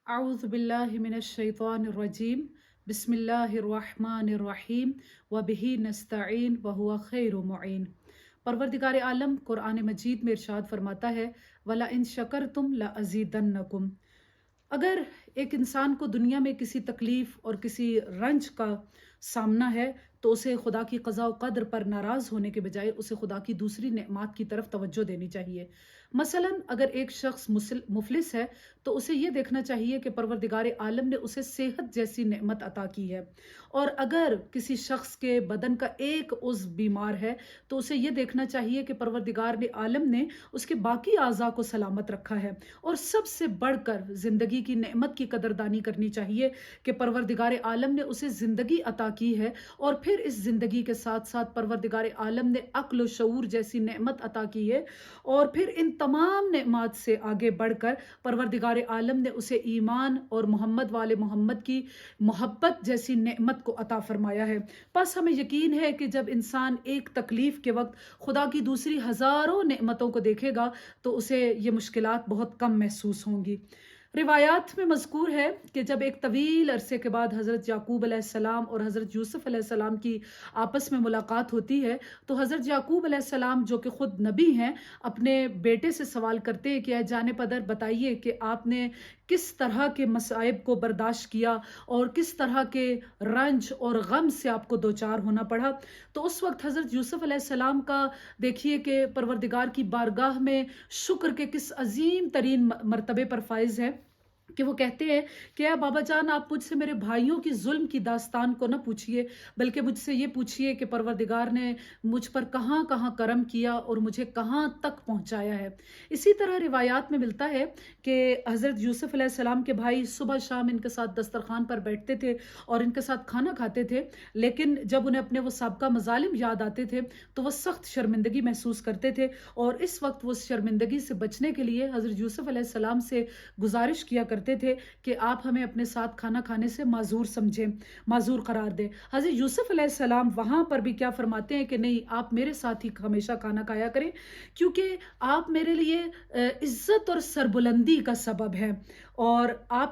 اعوذ باللہ من الشیطان الرجیم بسم اللہ الرحمن الرحیم وبہ نستعین وہو خیر معین۔ پروردگار عالم قرآن مجید میں ارشاد فرماتا ہے وَلَئِن شَكَرْتُمْ لَأَزِيدَنَّكُمْ۔ اگر ایک انسان کو دنیا میں کسی تکلیف اور کسی رنج کا سامنا ہے تو اسے خدا کی قضاء و قدر پر ناراض ہونے کے بجائے اسے خدا کی دوسری نعمات کی طرف توجہ دینی چاہیے۔ مثلا اگر ایک شخص مفلس ہے تو اسے یہ دیکھنا چاہیے کہ پروردگار عالم نے اسے صحت جیسی نعمت عطا کی ہے، اور اگر کسی شخص کے بدن کا ایک عضو بیمار ہے تو اسے یہ دیکھنا چاہیے کہ پروردگار عالم نے اس کے باقی اعضاء کو سلامت رکھا ہے۔ اور سب سے بڑھ کر زندگی کی نعمت کی قدردانی کرنی چاہیے کہ پروردگار عالم نے اسے زندگی عطا کی ہے، اور پھر اس زندگی کے ساتھ ساتھ پروردگار عالم نے عقل و شعور جیسی نعمت عطا کی ہے، اور پھر ان تمام نعمات سے آگے بڑھ کر پروردگار عالم نے اسے ایمان اور محمد والے محمد کی محبت جیسی نعمت کو عطا فرمایا ہے۔ پس ہمیں یقین ہے کہ جب انسان ایک تکلیف کے وقت خدا کی دوسری ہزاروں نعمتوں کو دیکھے گا تو اسے یہ مشکلات بہت کم محسوس ہوں گی۔ روایات میں مذکور ہے کہ جب ایک طویل عرصے کے بعد حضرت یعقوب علیہ السلام اور حضرت یوسف علیہ السلام کی آپس میں ملاقات ہوتی ہے تو حضرت یعقوب علیہ السلام جو کہ خود نبی ہیں اپنے بیٹے سے سوال کرتے ہیں کہ اے جان پدر بتائیے کہ آپ نے کس طرح کے مصائب کو برداشت کیا اور کس طرح کے رنج اور غم سے آپ کو دوچار ہونا پڑا۔ تو اس وقت حضرت یوسف علیہ السلام کا دیکھیے کہ پروردگار کی بارگاہ میں شکر کے کس عظیم ترین مرتبے پر فائز ہے کہ وہ کہتے ہیں کہ اے بابا جان آپ مجھ سے میرے بھائیوں کی ظلم کی داستان کو نہ پوچھئے، بلکہ مجھ سے یہ پوچھئے کہ پروردگار نے مجھ پر کہاں کہاں کرم کیا اور مجھے کہاں تک پہنچایا ہے۔ اسی طرح روایات میں ملتا ہے کہ حضرت یوسف علیہ السلام کے بھائی صبح شام ان کے ساتھ دسترخوان پر بیٹھتے تھے اور ان کے ساتھ کھانا کھاتے تھے، لیکن جب انہیں اپنے وہ سابقہ مظالم یاد آتے تھے تو وہ سخت شرمندگی محسوس کرتے تھے، اور اس وقت وہ اس شرمندگی سے بچنے کے لیے حضرت یوسف علیہ السلام سے گزارش کیا کرتے تھے کہ آپ ہمیں اپنے ساتھ کھانا کھانے سے معذور سمجھیں، معذور قرار دیں۔ حضرت یوسف علیہ السلام وہاں پر بھی کیا فرماتے ہیں کہ نہیں، آپ میرے ساتھ ہی ہمیشہ کھانا کھایا کریں، کیونکہ آپ میرے لیے عزت اور سربلندی کا سبب ہے، اور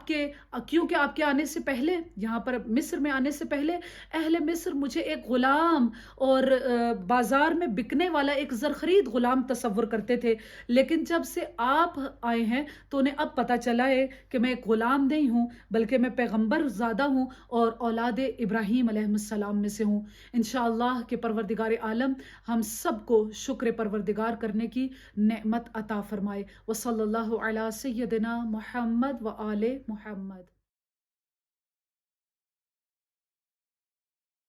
کیونکہ آپ کے آنے سے پہلے، یہاں پر مصر میں آنے سے پہلے اہل مصر مجھے ایک غلام اور بازار میں بکنے والا ایک زرخرید غلام تصور کرتے تھے، لیکن جب سے آپ آئے ہیں تو انہیں اب پتہ چلا ہے کہ میں ایک غلام نہیں ہوں بلکہ میں پیغمبر زادہ ہوں اور اولاد ابراہیم علیہ السلام میں سے ہوں۔ انشاءاللہ کہ پروردگار عالم ہم سب کو شکر پروردگار کرنے کی نعمت عطا فرمائے۔ وصلی اللہ علی سیدنا محمد و آل محمد۔